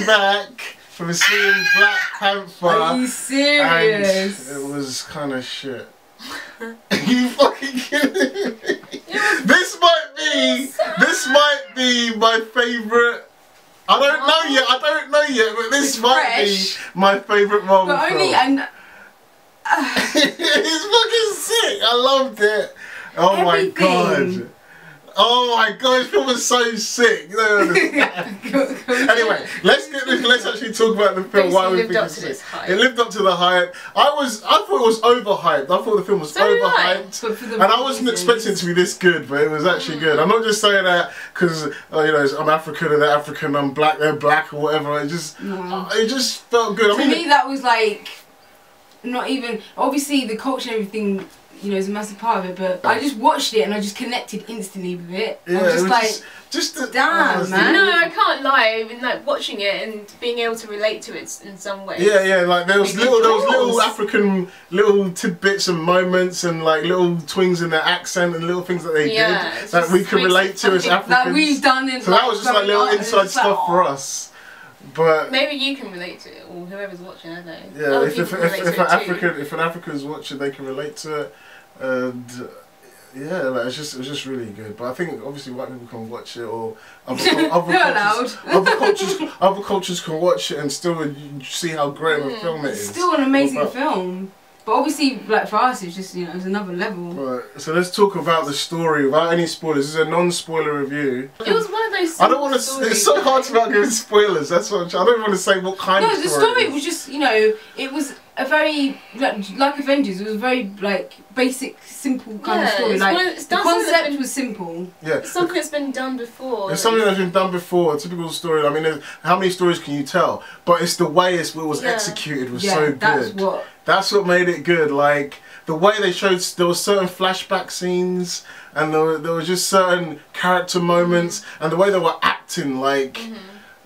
flashback from seeing Black Panther. Are you serious? And it was kind of shit. You fucking kidding me? This might be my favourite. I don't know yet, but this might be my favourite Marvel film. But only and it's fucking sick. I loved it. Oh my god. Oh my god, this film was so sick. You don't understand. Anyway, let's actually talk about the film. Why we think it's sick. It lived up to the hype. I thought it was overhyped. I thought the film was overhyped. And I wasn't expecting it to be this good, but it was actually good. I'm not just saying that because you know, I'm African and they're African, I'm black, they're black or whatever. It just felt good. To me that was like not even obviously the culture and everything, you know, is a massive part of it, but I just watched it and I just connected instantly with it. Yeah, I was just damn, man. No, I can't lie. Even like watching it and being able to relate to it in some way. Yeah, yeah. Like there was little African little tidbits and moments and like little twings in their accent and little things that they did that we could relate to as Africans. That we've done in. So that was just like little inside stuff for us. But maybe you can relate to it, or whoever's watching, I don't Yeah, know. if an African's watching, they can relate to it. And yeah, like, it was just really good. But I think obviously white people can watch it, or other cultures can watch it and still see how great of a film it is. It's still an amazing film. But obviously, like for us, it's just, you know, it's another level. Right. So let's talk about the story without any spoilers. This is a non-spoiler review. It was one of those. I don't want to. It's so hard to not give spoilers. That's what I don't want to say. What kind of story? No, the story was just, you know, it was a very like Avengers. It was a very like basic, simple kind of story. Like the concept was simple. Yeah. It's something that's been done before. It's something that's been done before. A typical story. I mean, how many stories can you tell? But it's the way it was executed was so good. That's what made it good. Like the way they showed, there were certain flashback scenes, and there were just certain character moments, and the way they were acting, like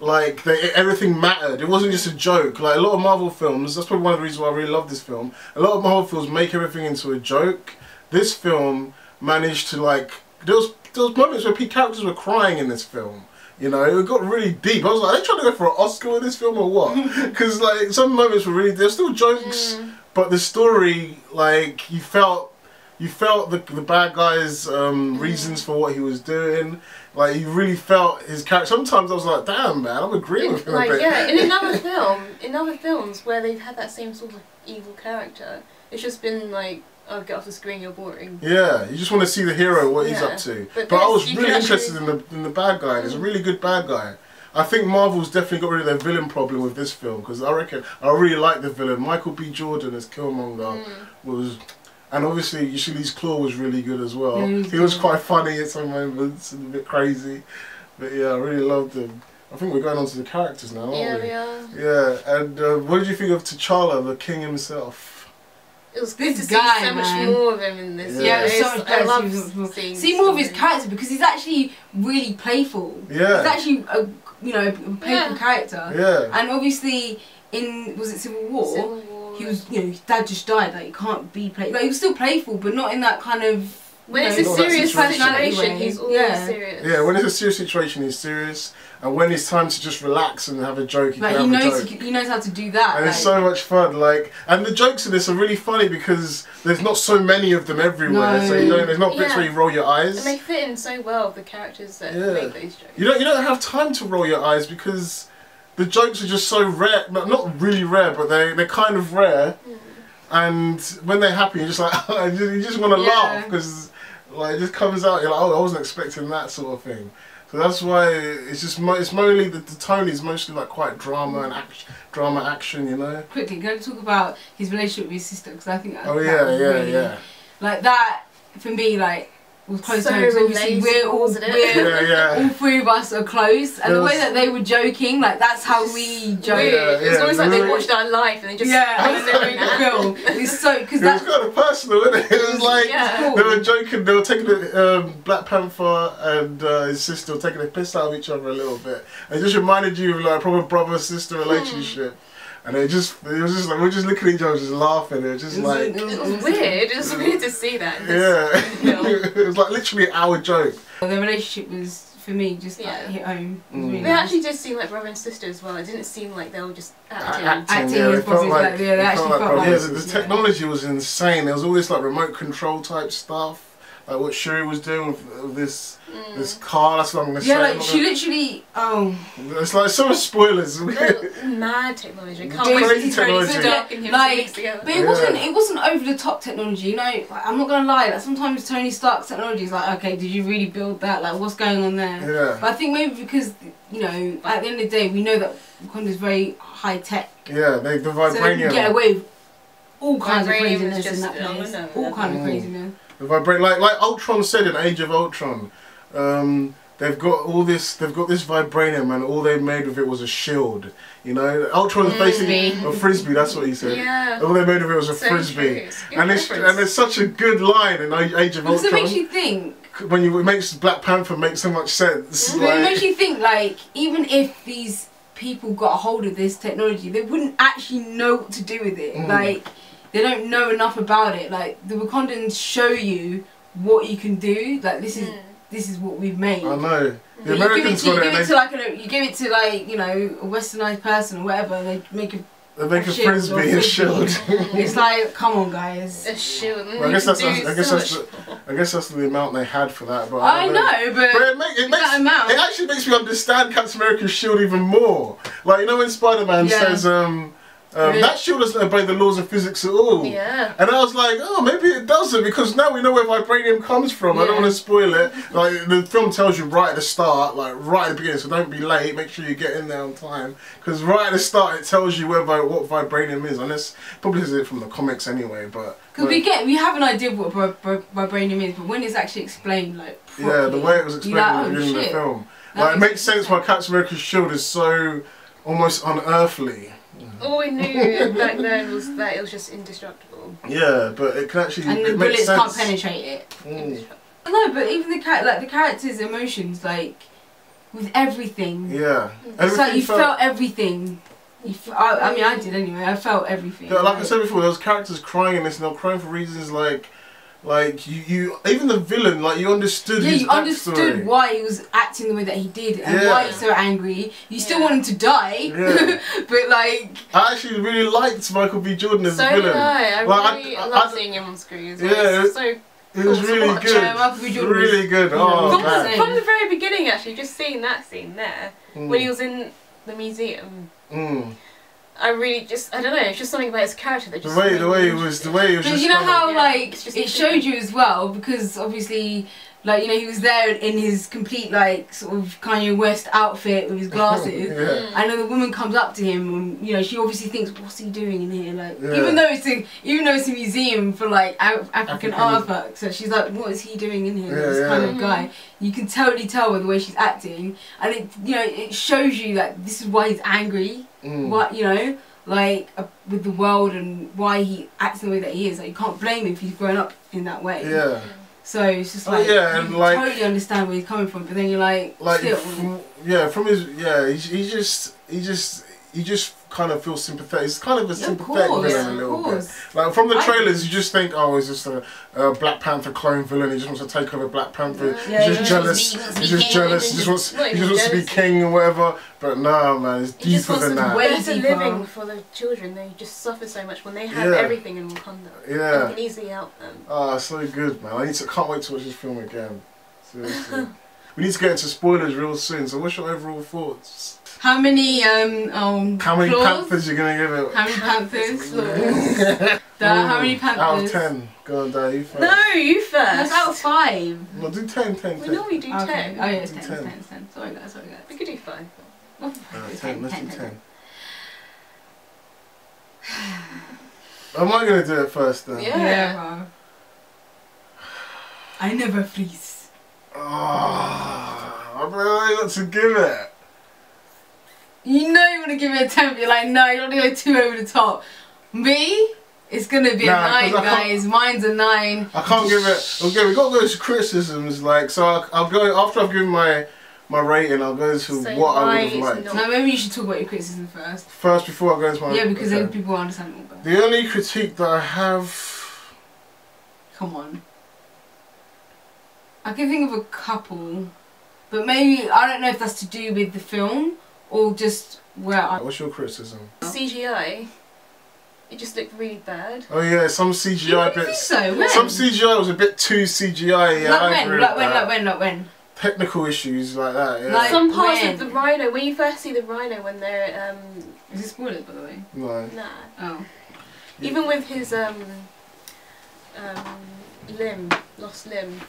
everything mattered. It wasn't just a joke. Like a lot of Marvel films, that's probably one of the reasons why I really love this film. A lot of Marvel films make everything into a joke. This film managed to there was moments where characters were crying in this film. You know, it got really deep. I was like, are they trying to go for an Oscar with this film or what? Because like some moments were really, there's still jokes, but the story, like you felt the bad guy's reasons for what he was doing. Like you really felt his character. Sometimes I was like, damn man, I'm agreeing with him a bit. Yeah, in other films where they've had that same sort of evil character, it's just been like, oh, get off the screen, you're boring. Yeah, you just want to see the hero, what he's up to. But I was really interested in the bad guy. He's a really good bad guy. I think Marvel's definitely got rid of their villain problem with this film, because I reckon I really like the villain. Michael B. Jordan as Killmonger was, and obviously Yushi's Claw was really good as well. He was quite funny at some moments and a bit crazy, but yeah, I really loved him. I think we're going on to the characters now, aren't we? Yeah, we are. Yeah, and what did you think of T'Challa, the king himself? It was good to see so much more of him in this. Yeah, so much better. I love seeing more of his character because he's actually really playful. Yeah. He's actually a playful character. Yeah. And obviously in Civil War? He was, his dad just died. Like, you can't be playful. Like, he was still playful, but not in that kind of. When it's a serious situation, he's always serious. Yeah, when it's a serious situation, he's serious. And when it's time to just relax and have a joke, he knows how to do that. And it's so much fun. And the jokes in this are really funny because there's not so many of them everywhere. No. So there's not bits where you roll your eyes. And they fit in so well with the characters that make those jokes. You don't have time to roll your eyes because the jokes are just so rare. Not really rare, but they're kind of rare. And when they're happy, you're just like you just want to laugh because it just comes out. You're like, oh, I wasn't expecting that sort of thing. So that's why it's mostly the tone is mostly like quite drama and action, you know. Quickly, can I talk about his relationship with his sister? Because I think like that for me was close to home. Obviously, we're all three of us are close, and the way that they were joking, that's how we joke. It's almost like they watched our life and they just the film. It's so because it was kind of personal, wasn't it? It was like they were joking. They were taking the Black Panther and his sister were taking the piss out of each other a little bit. And it just reminded you of a proper brother-sister relationship. And it was just like we're just looking at each other, just laughing. It was just it was weird. It was weird to see that. Yeah, it was like literally our joke. The relationship was for me just like hit home. Really they actually did seem like brother and sister as well. It didn't seem like they were just acting. Yeah, they felt like, they actually felt like the technology was insane. There was all this like remote control type stuff. Like what Shuri was doing with this car, that's what I'm going to say. Yeah, like she literally, it's like some spoilers. Mad technology. Crazy technology. But it wasn't over the top technology, you know. Like, I'm not going to lie, like sometimes Tony Stark's technology is like, okay, did you really build that? Like what's going on there? Yeah. But I think maybe because, you know, at the end of the day, we know that Wakanda's very high tech. Yeah, the vibranium. So they can get away with all kinds of craziness in that place. All kinds of craziness. The like Ultron said in Age of Ultron, they've got this vibranium and all they made with it was a shield. You know, Ultron's basically a frisbee. That's what he said. Yeah. All they made of it was a frisbee, and it's such a good line in Age of Ultron. Because it makes you think. When it makes Black Panther make so much sense. Like, it makes you think like even if these people got a hold of this technology, they wouldn't actually know what to do with it. Like. They don't know enough about it. Like the Wakandans show you what you can do. Like this is what we've made. I know. The Americans got it. You give it to like you know a westernized person or whatever. And they make a frisbee and a shield. It's like, come on, guys. A shield. Well, I guess that's the amount they had for that. But I know, but it actually makes me understand Captain America's shield even more. Like you know when Spider-Man says that shield doesn't obey the laws of physics at all. Yeah. And I was like, oh, maybe it doesn't, because now we know where vibranium comes from. I don't want to spoil it. Like the film tells you right at the start, like right at the beginning, so don't be late. Make sure you get in there on time, because right at the start it tells you what vibranium is. Unless probably is it from the comics anyway, but because we have an idea of what vibranium is, but when it's actually explained, like properly, the way it was explained at the beginning of the film, like it makes sense why Captain America's shield is so almost unearthly. All we knew back then was that it was just indestructible. Yeah, but it can actually. And the bullets can't penetrate it. No, but even the characters' emotions, like with everything. Yeah. It's like you felt everything. I mean, I did anyway. I felt everything. Yeah, like I said before, there was characters crying in this, and they were crying for reasons like you even the villain, like you understood his backstory. Understood why he was acting the way that he did and why he's so angry. You still want him to die, but like I actually really liked Michael B. Jordan as a villain. I love seeing him on screen. It was really good. Really good. From the very beginning, actually, just seeing that scene there when he was in the museum. I really I don't know, it's just something about his character that just... The way he was Because you know how, like, it showed you as well, because obviously, like, you know, he was there in his complete, like, sort of Kanye West outfit with his glasses, and then the woman comes up to him, and, you know, she obviously thinks, what's he doing in here? Like, even though it's a museum for, like, African artwork, so she's like, what is he doing in here? This kind of guy. You can totally tell by the way she's acting, and it, you know, it shows you that this is why he's angry. What, you know, like with the world and why he acts the way that he is. Like you can't blame him if he's grown up in that way. Yeah. So it's just like you totally understand where he's coming from, but then you're like still. From his he just kind of feels sympathetic. He's kind of a sympathetic villain a little bit. Like from the trailers, you just think, oh, he's just a Black Panther clone villain. He just wants to take over Black Panther. He's just jealous. He's just jealous. He just wants to be king or whatever. But no, man, it's deeper than that. It's a living for the children. They just suffer so much when they have everything in Wakanda. Yeah. You can easily help them. Oh, so good, man. I can't wait to watch this film again. Seriously. We need to get into spoilers real soon. So, what's your overall thoughts? How many Panthers you gonna give it? How many Panthers? How many Panthers? Out of 10. Go on, Dad, you first. No, you first. That's out of 5. No, do 10. We normally do 10. Okay. Oh yeah, it's 10. Sorry guys. We could do 5. 10. Let's do 10. Am I gonna do it first then? Yeah. I never freeze. I don't know what to give it. You know you want to give it a 10, but you're like, no, you don't want to go too over the top. Me? It's going to be a 9, guys. Mine's a 9. I can't give it... Okay, we've got those criticisms, like, so I'll go... After I've given my rating, I'll go to what I would have liked. No, maybe you should talk about your criticism first. First, before I go into my... Yeah, because then people understand it more better. The only critique that I have... Come on. I can think of a couple... But maybe, I don't know if that's to do with the film or just where I... What's your criticism? CGI. It just looked really bad. Oh yeah, some CGI bits. So? Some CGI was a bit too CGI. Yeah, like when? Technical issues like that. Yeah. Like some parts of the rhino. When you first see the rhino, when they're Is it spoilers, by the way? No. Nah. Oh. Even with his lost limb.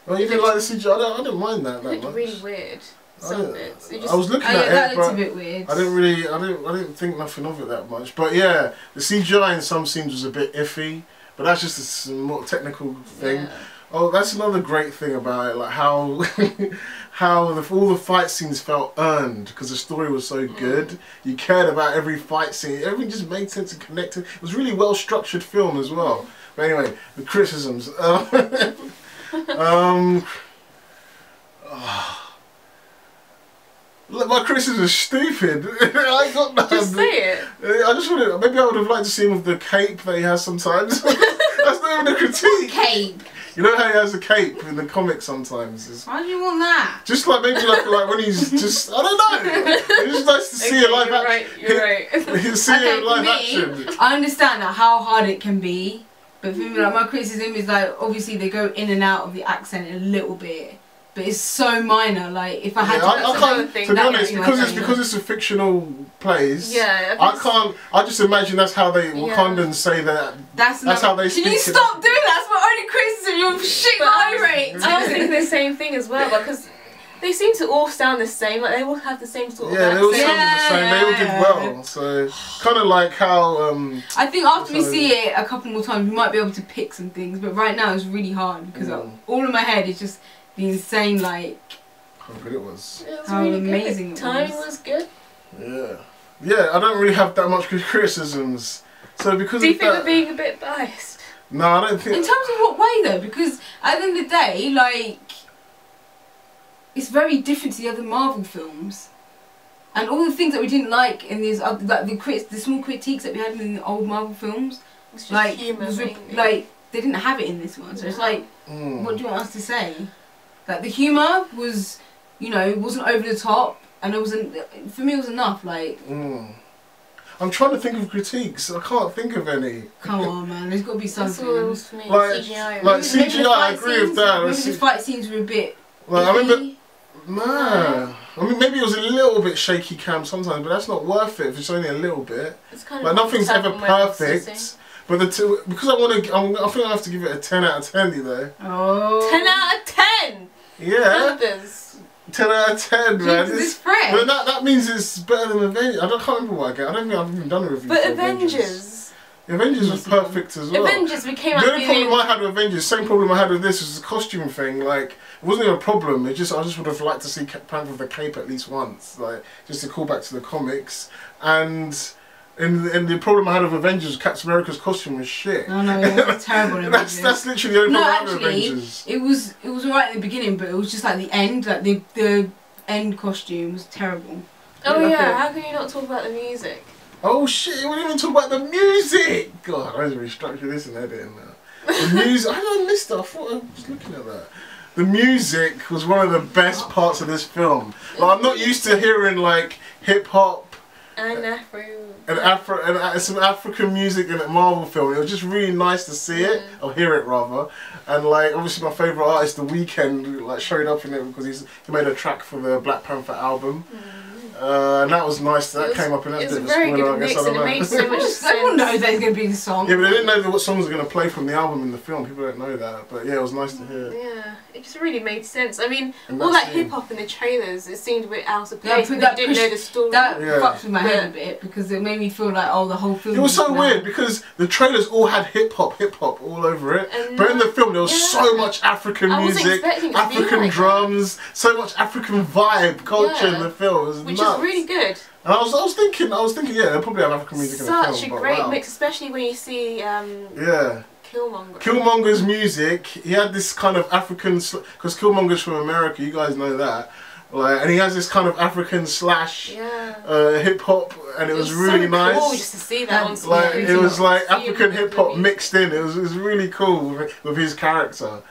Oh, you didn't like the CGI? I didn't mind that much. It looked really weird. Some bits. I was looking at it, that looked but a bit weird. I didn't think nothing of it that much. But yeah, the CGI in some scenes was a bit iffy. But that's just a more technical thing. Yeah. Oh, that's another great thing about it, like how all the fight scenes felt earned because the story was so good. You cared about every fight scene. Everything just made sense and connected. It was a really well structured film as well. But anyway, the criticisms. Look, my criticism is stupid. I got nothing. Just say it. I just wanted. Maybe I would have liked to see him with the cape that he has sometimes. That's not even a critique. Cape. You know how he has a cape in the comics sometimes? Why do you want that? Just like maybe like when he's just, I don't know. It's just nice to see it live action. You're right. See it live action. I understand how hard it can be, but for me, like my criticism is like obviously they go in and out of the accent a little bit, but it's so minor. Like if I had to be honest, because it's a fictional place. Yeah. I just imagine that's how they Wakandans say that. That's how they speak. Can you stop doing that? That's my only criticism. You're shit irate. I was thinking the same thing as well because they seem to all sound the same. Like they all have the same sort of accent. They all sound the same. They all did well. So kind of like how. I think after we see it a couple more times, we might be able to pick some things. But right now it's really hard because all in my head is just the insane like. How good it was. It was how really amazing good. it Timing was good. Yeah. Yeah, I don't really have that much criticisms. So because do you think we're being a bit biased? No, I don't think. In terms of what way though? Because at the end of the day, like, it's very different to the other Marvel films, and all the things that we didn't like in these, like the small critiques that we had in the old Marvel films, like like they didn't have it in this one. So it's like, what do you want us to say? Like the humour was, you know, wasn't over the top, and it wasn't. For me, it was enough. Like. I'm trying to think of critiques. I can't think of any. Come on, man. There's got to be something. That's all it was for me. CGI. Like CGI, I agree with that. Maybe the fight scenes were a bit. Like, I remember. Nah. I mean, maybe it was a little bit shaky cam sometimes, but that's not worth it if it's only a little bit. It's kind of like nothing's ever perfect. But because I think I have to give it a 10 out of 10. You know. Oh. 10 out of 10. Yeah. Numbers. 10 out of 10, man. Jesus Christ. But that means it's better than Avengers. I can't remember what I get. I don't think I've even done a review. But for Avengers. Avengers was perfect as well. Avengers became like the only problem I had with Avengers, same problem I had with this, was the costume thing. Like, it wasn't even a problem. I just would have liked to see Panther with a cape at least once, like just to call back to the comics. And the problem I had with Avengers, Captain America's costume was shit. Oh no, it was terrible. that's literally the only problem I had with Avengers. It was alright at the beginning, but it was just like the end, like the end costume was terrible. Oh yeah, how can you not talk about the music? Oh shit, we didn't even talk about the music! God, I was restructuring this and editing now. The music, I missed that, I thought I was looking at that. The music was one of the best parts of this film. Like, I'm not used to hearing like hip hop and some African music in a Marvel film. It was just really nice to see it, or hear it rather. And like, obviously my favourite artist, The Weeknd, like showed up in it because he made a track for the Black Panther album. And that was nice. That came up in that bit of a spoiler. I guess I don't know. It made so much sense. Everyone knows there's going to be the song. Yeah, but they didn't know what songs were going to play from the album in the film. People don't know that. But yeah, it was nice to hear. Yeah, it just really made sense. I mean, all that hip hop in the trailers, it seemed a bit out of place. Yeah, didn't know the story. That fucked with my head a bit because it made me feel like, oh, the whole film. It was so weird because the trailers all had hip hop all over it. But in the film, there was so much African music, African drums, so much African vibe culture in the film. It was which nuts. is really good. And I was thinking, yeah, they'll probably have African music in the film. Such a great mix, especially when you see Killmonger. Killmonger's music, he had this kind of African, because Killmonger's from America, you guys know that. Like, and he has this kind of African slash hip hop, and it was really so nice. Cool just to see that on screen. Like, it was like African hip hop mixed in. It was really cool with his character.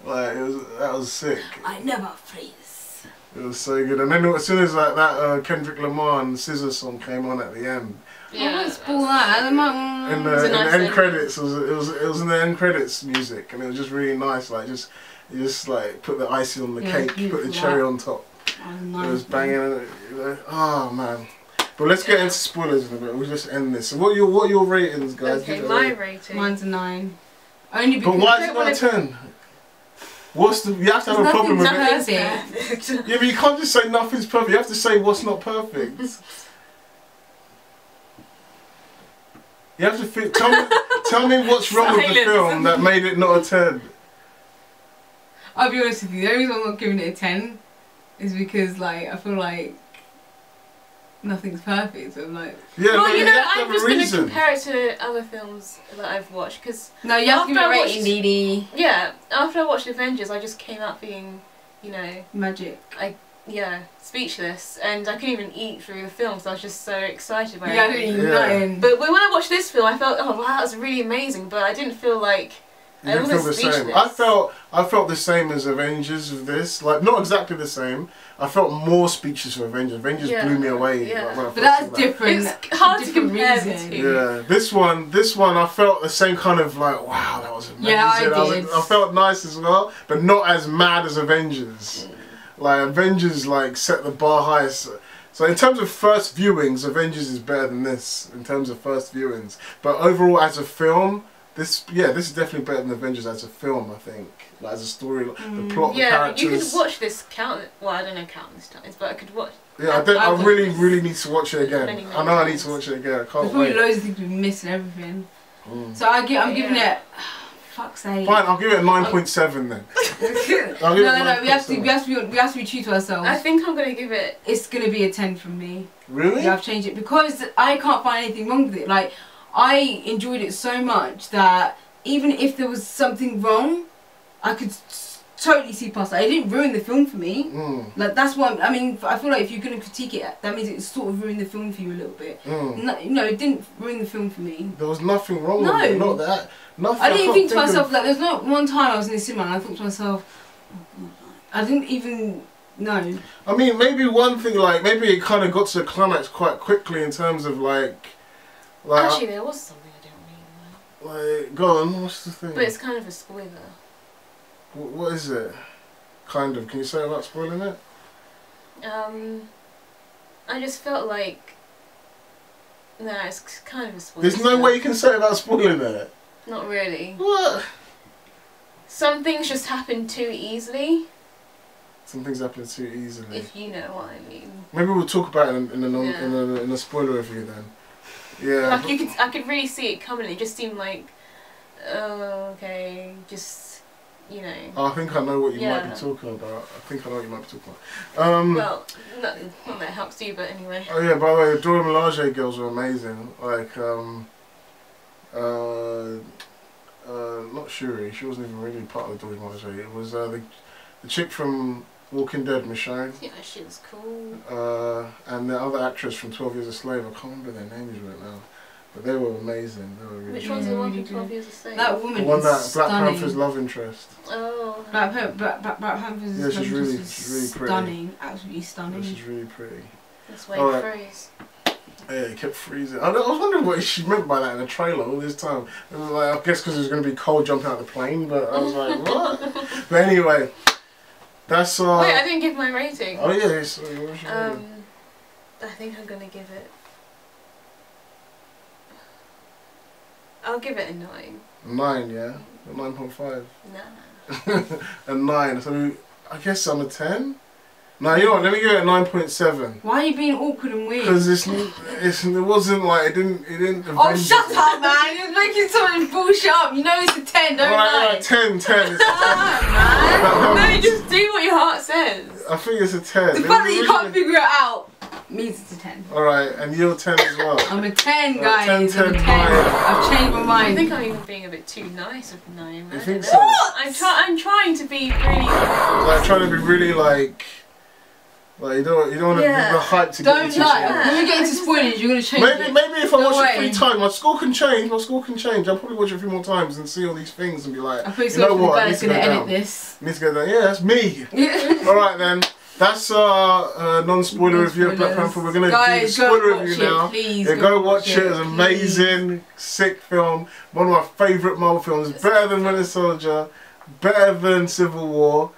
Like, that was sick. I never freeze. It was so good. And then as soon as like that Kendrick Lamar and SZA song came on at the end. Yeah, let's pull that. In the end credits, it was in the end credits music, and it was just really nice. Like you just like put the icing on the cake, put the cherry on top. Nice, it was banging. Oh man. But let's get into spoilers in a bit. We'll just end this. So what are your ratings, guys? Okay, my rating. Mine's a 9. Only because. But why is it not a 10? What's the? You have to have a problem with it. Yeah, but you can't just say nothing's perfect. You have to say what's not perfect. You have to think. Tell me what's wrong with the film that made it not a 10. I'll be honest with you. The only reason I'm not giving it a 10 is because like I feel like nothing's perfect. So I'm like, yeah, well, you know, I'm just going to compare it to other films that I've watched because no, you have to give it a rating, Dee. Yeah, after I watched Avengers, I just came out being, you know, magic. Yeah, speechless, and I couldn't even eat through the film, so I was just so excited by it. Yeah, I didn't eat nothing. But when I watched this film, I felt, oh wow, that was really amazing, but I didn't feel like. You didn't feel the same. I felt the same as Avengers with this. Like, not exactly the same. I felt more speechless with Avengers. Avengers blew me away. Yeah. Like, but that's different. It's hard to compare the two. Yeah, this one, I felt the same kind of like, wow, that was amazing. Yeah, I did. I felt nice as well, but not as mad as Avengers. Like, Avengers, like, set the bar highest. So in terms of first viewings, Avengers is better than this, in terms of first viewings. But overall, as a film, this is definitely better than Avengers as a film, I think. Like, as a story, the plot, the characters. Yeah, you could watch this well, I don't know countless times, but I could watch. Yeah, I really need to watch it again. I know I need to watch it again. I can't wait. There's probably loads of things we missed and everything. So I'm giving it. Fuck's sake. Fine, I'll give it a 9.7 then. No, we have to be true to ourselves. I think I'm gonna give it. It's gonna be a 10 from me. Really? Yeah, I've changed it because I can't find anything wrong with it. Like, I enjoyed it so much that even if there was something wrong, I could totally see past that. It didn't ruin the film for me. Like, that's what I mean. I feel like if you're gonna critique it, that means it sort of ruined the film for you a little bit. No, it didn't ruin the film for me. There was nothing wrong with it. Not that. Nothing. I didn't think to myself, like, there's not one time I was in the cinema and I thought to myself, oh, I didn't even know. I mean, maybe one thing, like, maybe it kind of got to the climax quite quickly in terms of like actually, there was something I didn't really like. Like, go on, what's the thing? But it's kind of a spoiler. What is it? Kind of. Can you say about spoiling it? I just felt like. No, it's kind of a spoiler. There's no way you can say about spoiling it. Not really. What? Some things just happen too easily. Some things happen too easily. If you know what I mean. Maybe we'll talk about it in a spoiler review then. Yeah. Like I could really see it coming. It just seemed like, oh, okay, just, you know. Oh, I think I know what you might be talking about. Well, not that it helps you, but anyway. Oh yeah, by the way, the Dora Milaje girls were amazing. Like, not Shuri. She wasn't even really part of the Dora Milaje. It was the chick from Walking Dead, Michonne. Yeah, she was cool. And the other actress from 12 Years a Slave. I can't remember their names right now, but they were amazing. They were really. Which one's the one from 12 Years a Slave? That woman. The one that stunning. Black Panther's love interest. Oh. Black Panther's. Yeah, she's really pretty. Stunning, absolutely stunning. Yeah, she's really pretty. That's why you freeze. Yeah, he kept freezing. I was wondering what she meant by that in the trailer all this time. It was like, I guess because it was going to be cold jumping out of the plane, but I was like, what? But anyway, that's Wait, I didn't give my rating. Oh yeah, sorry, what was your rating? I think I'm going to give it. I'll give it a 9. 9, yeah? A 9.5? Nah. A 9. So I guess I'm a 10? No, you know what? Let me give it a 9.7. Why are you being awkward and weird? Because it wasn't like it didn't. Oh, shut up, man! You're making something bullshit up. You know it's a 10, don't lie. Right, 10. Shut up, man. No, just do what your heart says. I think it's a 10. The fact that you can't figure it out means it's a 10. Alright, and you're 10 as well. I'm a 10, guys. 10, 10. I've changed my mind. I think I'm even being a bit too nice with 9. You think so? What? I'm trying to be really. Like, trying to be really like you don't want to give the hype to don't get into lie. When we get into spoilers, you're going to change maybe if I watch it 3 times, my score can change. I'll probably watch it a few more times and see all these things and be like, you know what, I need to go down. Edit this. I need to go down. Yeah, that's me. Alright then. that's our non-spoiler review of Black Panther. We're gonna do spoiler review now. Please, go watch it. It's amazing, sick film. One of my favourite Marvel films. Better than Winter Soldier. Better than Civil War.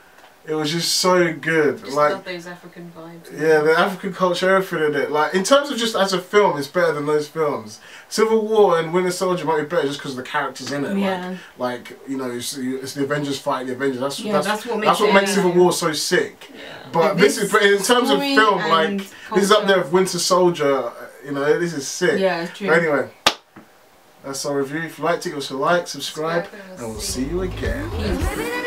It was just so good. Just love those African vibes. Yeah, the African culture, everything in it. Like, in terms of just as a film, it's better than those films. Civil War and Winter Soldier might be better just because of the characters in it. Yeah. Like you know, it's the Avengers fighting the Avengers. That's what makes makes Civil War so sick. Yeah. But this is, in terms of film, like this is up there with Winter Soldier. You know, this is sick. Yeah, it's true. But anyway, that's our review. If you liked it, give us a like, subscribe, and we'll see you again. Peace.